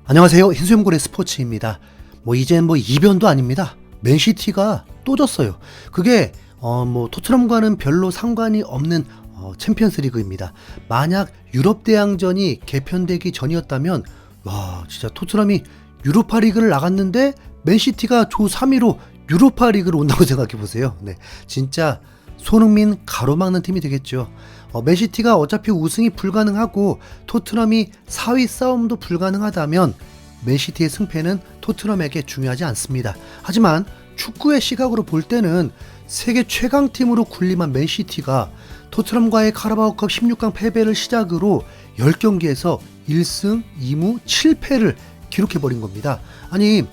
안녕하세요. 흰수염고래 스포츠입니다. 이젠 이변도 아닙니다. 맨시티가 또 졌어요. 그게 토트넘과는 별로 상관이 없는 챔피언스 리그입니다. 만약 유럽 대항전이 개편되기 전이었다면 진짜 토트넘이 유로파 리그를 나갔는데 맨시티가 조 3위로 유로파 리그를 온다고 생각해 보세요. 네, 진짜 손흥민 가로막는 팀이 되겠죠. 맨시티가 어차피 우승이 불가능하고 토트넘이 4위 싸움도 불가능하다면 맨시티의 승패는 토트넘에게 중요하지 않습니다. 하지만 축구의 시각으로 볼 때는 세계 최강팀으로 군림한 맨시티가 토트넘과의 카라바오컵 16강 패배를 시작으로 10경기에서 1승 2무 7패를 기록해버린 겁니다. 아니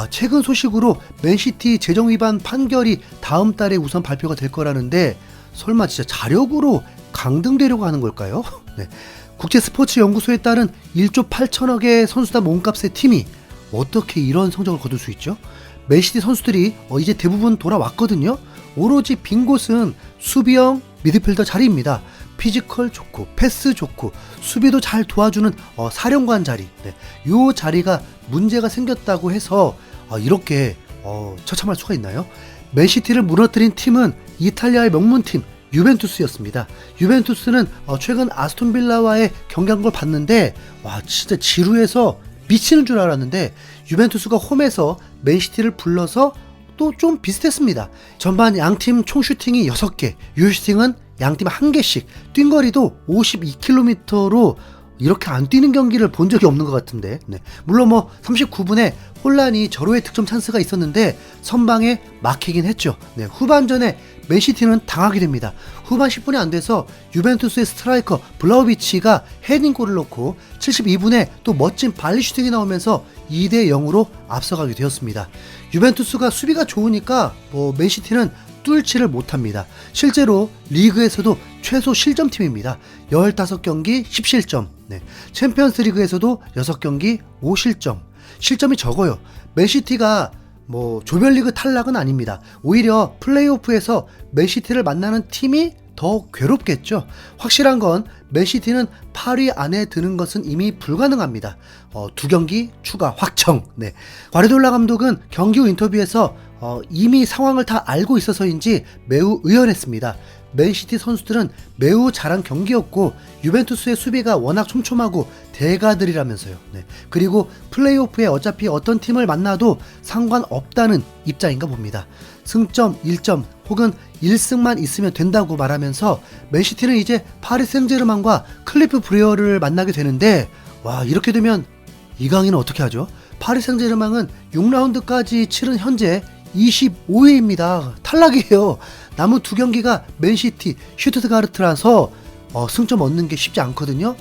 최근 소식으로 맨시티 재정위반 판결이 다음 달에 우선 발표가 될 거라는데 설마 진짜 자력으로 강등되려고 하는 걸까요? 네. 국제스포츠연구소에 따른 1조 8천억의 선수단 몸값의 팀이 어떻게 이런 성적을 거둘 수 있죠? 맨시티 선수들이 이제 대부분 돌아왔거든요. 오로지 빈 곳은 수비형 미드필더 자리입니다. 피지컬 좋고 패스 좋고 수비도 잘 도와주는 사령관 자리, 요 자리가 문제가 생겼다고 해서 이렇게 처참할 수가 있나요? 맨시티를 무너뜨린 팀은 이탈리아의 명문팀 유벤투스였습니다. 유벤투스는 최근 아스톤빌라와의 경기한 걸 봤는데 진짜 지루해서 미치는 줄 알았는데 유벤투스가 홈에서 맨시티를 불러서 또 좀 비슷했습니다. 전반 양팀 총 슈팅이 6개, 유슈팅은 양팀 1개씩, 뛴 거리도 52km로 이렇게 안 뛰는 경기를 본 적이 없는 것 같은데, 물론 39분에 혼란이 절호의 득점 찬스가 있었는데 선방에 막히긴 했죠. 후반전에 맨시티는 당하게 됩니다. 후반 10분이 안 돼서 유벤투스의 스트라이커 블라우비치가 헤딩골을 넣고 72분에 또 멋진 발리 슈팅이 나오면서 2대0으로 앞서가게 되었습니다. 유벤투스가 수비가 좋으니까 맨시티는 뚫지를 못합니다. 실제로 리그에서도 최소 실점팀입니다. 15경기 10실점, 챔피언스 리그에서도 6경기 5실점. 실점이 적어요. 맨시티가 조별리그 탈락은 아닙니다. 오히려 플레이오프에서 맨시티를 만나는 팀이 더 괴롭겠죠. 확실한 건 맨시티는 8위 안에 드는 것은 이미 불가능합니다. 2경기 추가 확정. 과르디올라 감독은 경기 후 인터뷰에서 이미 상황을 다 알고 있어서인지 매우 의연했습니다. 맨시티 선수들은 매우 잘한 경기였고 유벤투스의 수비가 워낙 촘촘하고 대가들이라면서요. 그리고 플레이오프에 어차피 어떤 팀을 만나도 상관없다는 입장인가 봅니다. 승점 1점 혹은 1승만 있으면 된다고 말하면서 맨시티는 이제 파리 생제르맹과 클리프 브레어를 만나게 되는데 이렇게 되면 이 강의는 어떻게 하죠? 파리 생제르맹은 6라운드까지 치른 현재 25위입니다. 탈락이에요. 남은 2경기가 맨시티, 슈투트가르트라서 승점 얻는 게 쉽지 않거든요.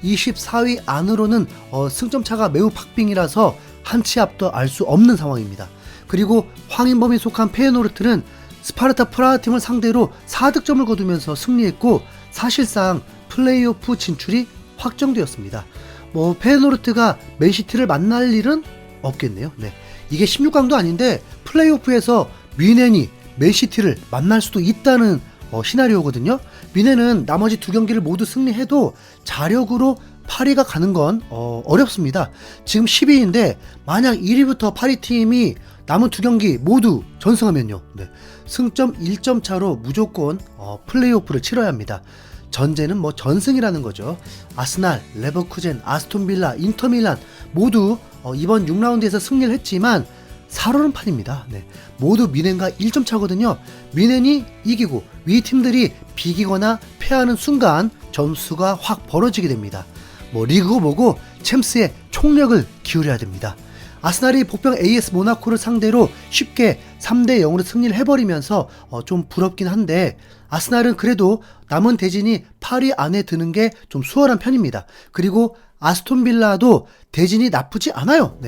24위 안으로는 승점 차가 매우 박빙이라서 한 치 앞도 알 수 없는 상황입니다. 그리고 황인범이 속한 페예노르트는 스파르타 프라하 팀을 상대로 4득점을 거두면서 승리했고 사실상 플레이오프 진출이 확정되었습니다. 페예노르트가 맨시티를 만날 일은 없겠네요. 이게 16강도 아닌데 플레이오프에서 뮌헨이 맨시티를 만날 수도 있다는 시나리오거든요. 뮌헨은 나머지 2경기를 모두 승리해도 자력으로 8위가 가는 건 어렵습니다. 지금 10위인데 만약 1위부터 8위 팀이 남은 2경기 모두 전승하면요, 승점 1점 차로 무조건 플레이오프를 치러야 합니다. 전제는 전승이라는 거죠. 아스날, 레버쿠젠, 아스톤빌라, 인터밀란 모두 이번 6라운드에서 승리를 했지만 4轮판입니다. 모두 뮌헨과 1점 차거든요. 뮌헨이 이기고 위 팀들이 비기거나 패하는 순간 점수가 확 벌어지게 됩니다. 리그고 뭐고 챔스에 총력을 기울여야 됩니다. 아스날이 복병 AS 모나코를 상대로 쉽게 3대0으로 승리를 해버리면서 좀 부럽긴 한데 아스날은 그래도 남은 대진이 8위 안에 드는 게 좀 수월한 편입니다. 그리고 아스톤빌라도 대진이 나쁘지 않아요.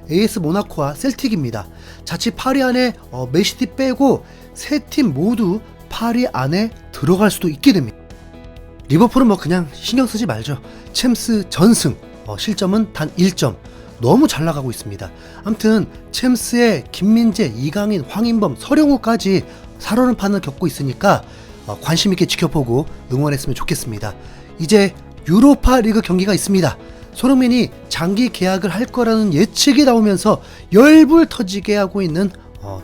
AS 모나코와 셀틱입니다. 자칫 8위 안에 맨시티 빼고 세 팀 모두 8위 안에 들어갈 수도 있게 됩니다. 리버풀은 그냥 신경 쓰지 말죠. 챔스 전승, 실점은 단 1점. 너무 잘 나가고 있습니다. 아무튼 챔스의 김민재, 이강인, 황인범, 서령우까지 4轮판을 겪고 있으니까 관심 있게 지켜보고 응원했으면 좋겠습니다. 이제 유로파 리그 경기가 있습니다. 손흥민이 장기 계약을 할 거라는 예측이 나오면서 열불 터지게 하고 있는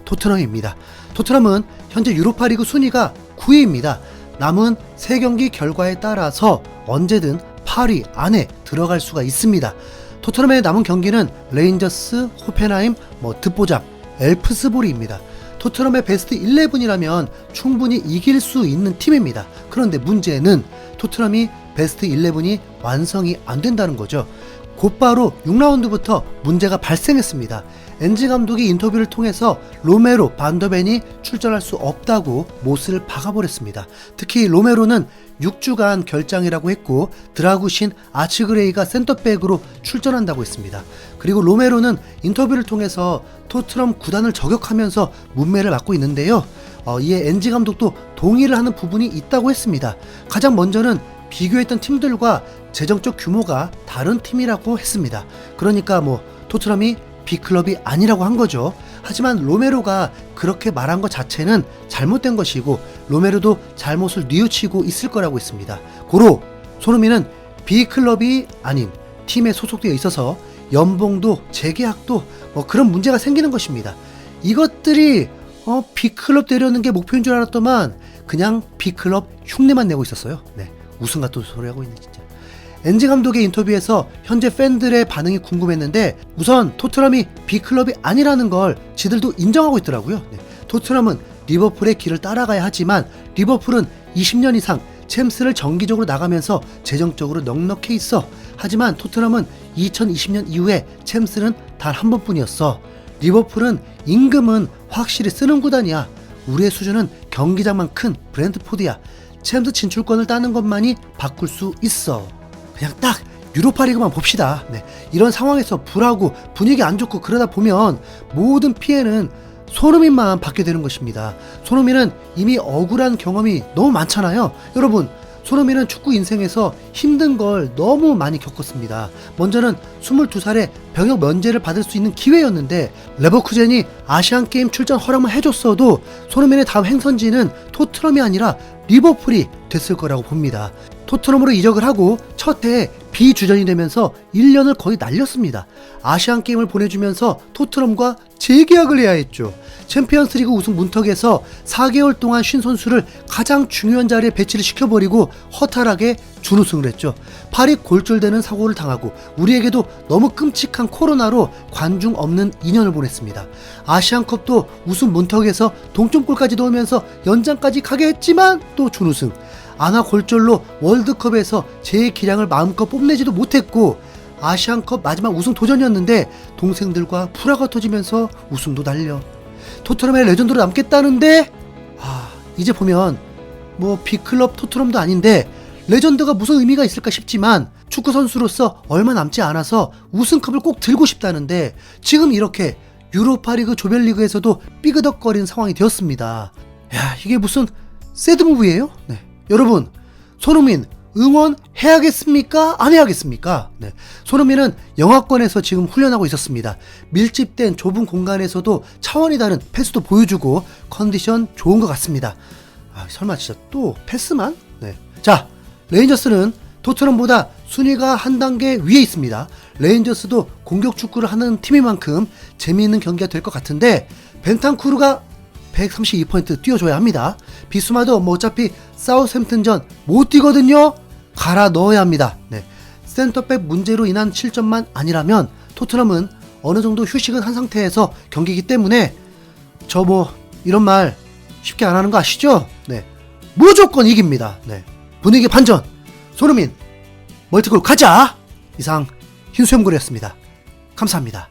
토트넘입니다. 토트넘은 현재 유로파리그 순위가 9위입니다. 남은 3경기 결과에 따라서 언제든 8위 안에 들어갈 수가 있습니다. 토트넘의 남은 경기는 레인저스, 호펜하임, 듣보잡, 엘프스보리입니다. 토트넘의 베스트 11이라면 충분히 이길 수 있는 팀입니다. 그런데 문제는 토트넘이 베스트 11이 완성이 안 된다는 거죠. 곧바로 6라운드부터 문제가 발생했습니다. 엔지 감독이 인터뷰를 통해서 로메로, 반더벤이 출전할 수 없다고 못을 박아버렸습니다. 특히 로메로는 6주간 결장이라고 했고 드라구신, 아츠그레이가 센터백으로 출전한다고 했습니다. 그리고 로메로는 인터뷰를 통해서 토트넘 구단을 저격하면서 문매를 맞고 있는데요. 이에 엔지 감독도 동의를 하는 부분이 있다고 했습니다. 가장 먼저는 비교했던 팀들과 재정적 규모가 다른 팀이라고 했습니다. 그러니까 토트넘이 B클럽이 아니라고 한 거죠. 하지만 로메로가 그렇게 말한 것 자체는 잘못된 것이고 로메로도 잘못을 뉘우치고 있을 거라고 했습니다. 고로 손흥민은 B클럽이 아닌 팀에 소속되어 있어서 연봉도 재계약도 그런 문제가 생기는 것입니다. 이것들이 B클럽 되려는 게 목표인 줄 알았더만 그냥 B클럽 흉내만 내고 있었어요. 네, 우승 같은 소리 하고 있네 진짜. 엔지 감독의 인터뷰에서 현재 팬들의 반응이 궁금했는데 우선 토트넘이 B클럽이 아니라는 걸 지들도 인정하고 있더라고요. 네. 토트넘은 리버풀의 길을 따라가야 하지만 리버풀은 20년 이상 챔스를 정기적으로 나가면서 재정적으로 넉넉해 있어. 하지만 토트넘은 2020년 이후에 챔스는 단 한 번뿐이었어. 리버풀은 임금은 확실히 쓰는 구단이야. 우리의 수준은 경기장만 큰 브랜트포드야. 챔스 진출권을 따는 것만이 바꿀 수 있어. 그냥 딱 유로파리그만 봅시다. 네. 이런 상황에서 불하고 분위기 안 좋고 그러다 보면 모든 피해는 손흥민만 받게 되는 것입니다. 손흥민은 이미 억울한 경험이 너무 많잖아요. 여러분, 손흥민은 축구 인생에서 힘든 걸 너무 많이 겪었습니다. 먼저는 22살에 병역 면제를 받을 수 있는 기회였는데 레버쿠젠이 아시안게임 출전 허락만 해줬어도 손흥민의 다음 행선지는 토트넘이 아니라 리버풀이 됐을 거라고 봅니다. 토트넘으로 이적을 하고 첫 해에 비주전이 되면서 1년을 거의 날렸습니다. 아시안게임을 보내주면서 토트넘과 재계약을 해야 했죠. 챔피언스리그 우승 문턱에서 4개월 동안 쉰 선수를 가장 중요한 자리에 배치를 시켜버리고 허탈하게 준우승을 했죠. 팔이 골절되는 사고를 당하고 우리에게도 너무 끔찍한 코로나로 관중 없는 2년을 보냈습니다. 아시안컵도 우승 문턱에서 동점골까지 넣으면서 연장까지 가게 했지만 또 준우승. 안아 골절로 월드컵에서 제 기량을 마음껏 뽐내지도 못했고 아시안컵 마지막 우승 도전이었는데 동생들과 불화가 터지면서 우승도 날려 토트넘의 레전드로 남겠다는데 이제 보면 B클럽 토트넘도 아닌데 레전드가 무슨 의미가 있을까 싶지만 축구 선수로서 얼마 남지 않아서 우승컵을 꼭 들고 싶다는데 지금 이렇게 유로파리그 조별리그에서도 삐그덕거리는 상황이 되었습니다. 야, 이게 무슨 새드무브예요? 네. 여러분, 손흥민 응원해야겠습니까? 안 해야겠습니까? 네. 손흥민은 영하권에서 지금 훈련하고 있었습니다. 밀집된 좁은 공간에서도 차원이 다른 패스도 보여주고 컨디션 좋은 것 같습니다. 설마 진짜 또 패스만? 네. 자, 레인저스는 토트넘보다 순위가 한 단계 위에 있습니다. 레인저스도 공격 축구를 하는 팀인 만큼 재미있는 경기가 될 것 같은데 벤탄쿠르가 132포인트 뛰어줘야 합니다. 비수마도 어차피 사우스햄튼전 못 뛰거든요. 갈아 넣어야 합니다. 네. 센터백 문제로 인한 실점만 아니라면 토트넘은 어느 정도 휴식은 한 상태에서 경기이기 때문에 이런 말 쉽게 안 하는 거 아시죠? 네. 무조건 이깁니다. 네. 분위기 반전. 손흥민 멀티골 가자. 이상 흰수염골이었습니다. 감사합니다.